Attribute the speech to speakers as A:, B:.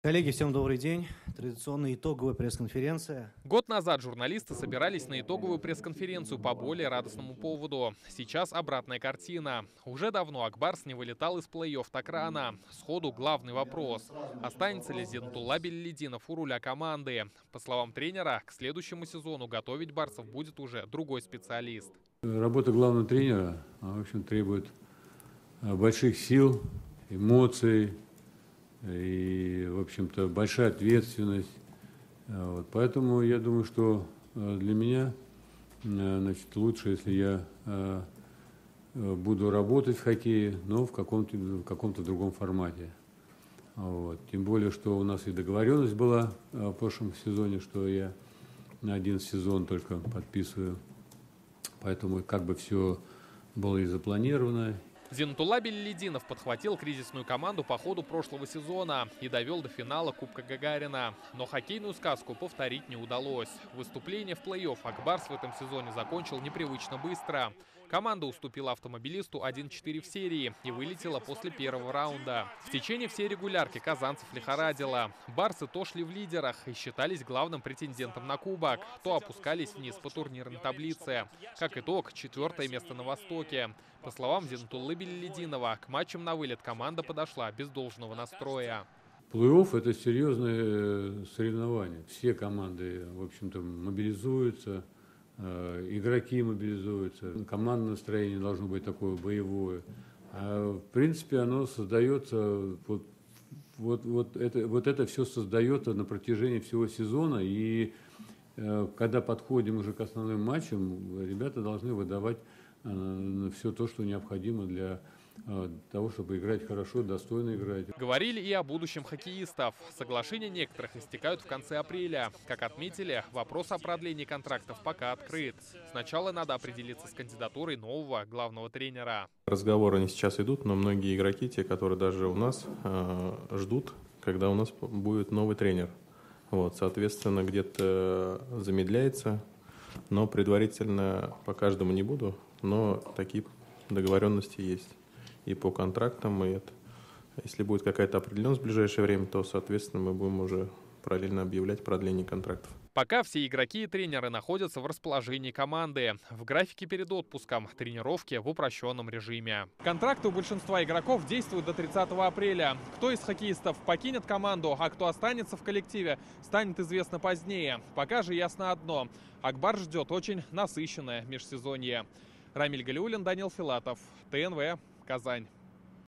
A: Коллеги, всем добрый день. Традиционная итоговая пресс-конференция.
B: Год назад журналисты собирались на итоговую пресс-конференцию по более радостному поводу. Сейчас обратная картина. Уже давно Ак-Барс не вылетал из плей-офф так рано. Сходу главный вопрос. Останется ли Зиннатулла Беллидинов у руля команды? По словам тренера, к следующему сезону готовить барсов будет уже другой специалист.
C: Работа главного тренера, в общем, требует больших сил, эмоций и, в общем-то, большая ответственность. Вот. Поэтому я думаю, что для меня, значит, лучше, если я буду работать в хоккее, но в каком-то другом формате. Вот. Тем более, что у нас и договоренность была в прошлом сезоне, что я на один сезон только подписываю. Поэтому как бы все было и запланировано.
B: Зиннатулла Беллидинов подхватил кризисную команду по ходу прошлого сезона и довел до финала Кубка Гагарина. Но хоккейную сказку повторить не удалось. Выступление в плей-офф Ак-Барс в этом сезоне закончил непривычно быстро. Команда уступила Автомобилисту 1-4 в серии и вылетела после первого раунда. В течение всей регулярки казанцев лихорадило. Барсы то шли в лидерах и считались главным претендентом на кубок, то опускались вниз по турнирной таблице. Как итог, 4-е место на Востоке. По словам Зиннатуллы Беллидинова, к матчам на вылет команда подошла без должного настроя.
C: Плей-офф – это серьезное соревнование. Все команды, в общем-то, мобилизуются, игроки мобилизуются, командное настроение должно быть такое боевое. А в принципе, оно создается, вот это все создается на протяжении всего сезона. И когда подходим уже к основным матчам, ребята должны выдавать все то, что необходимо для того, чтобы играть хорошо, достойно играть.
B: Говорили и о будущем хоккеистов. Соглашения некоторых истекают в конце апреля. Как отметили, вопрос о продлении контрактов пока открыт. Сначала надо определиться с кандидатурой нового главного тренера.
D: Разговоры они сейчас идут, но многие игроки, те, которые даже у нас, ждут, когда у нас будет новый тренер. Вот, соответственно, где-то замедляется, но предварительно по каждому не буду, но такие договоренности есть. И по контрактам, и это. Если будет какая-то определенность в ближайшее время, то, соответственно, мы будем уже параллельно объявлять продление контрактов.
B: Пока все игроки и тренеры находятся в расположении команды. В графике перед отпуском, тренировки в упрощенном режиме. Контракты у большинства игроков действуют до 30 апреля. Кто из хоккеистов покинет команду, а кто останется в коллективе, станет известно позднее. Пока же ясно одно. Ак-Барс ждет очень насыщенное межсезонье. Рамиль Галиуллин, Данил Филатов, ТНВ, Казань.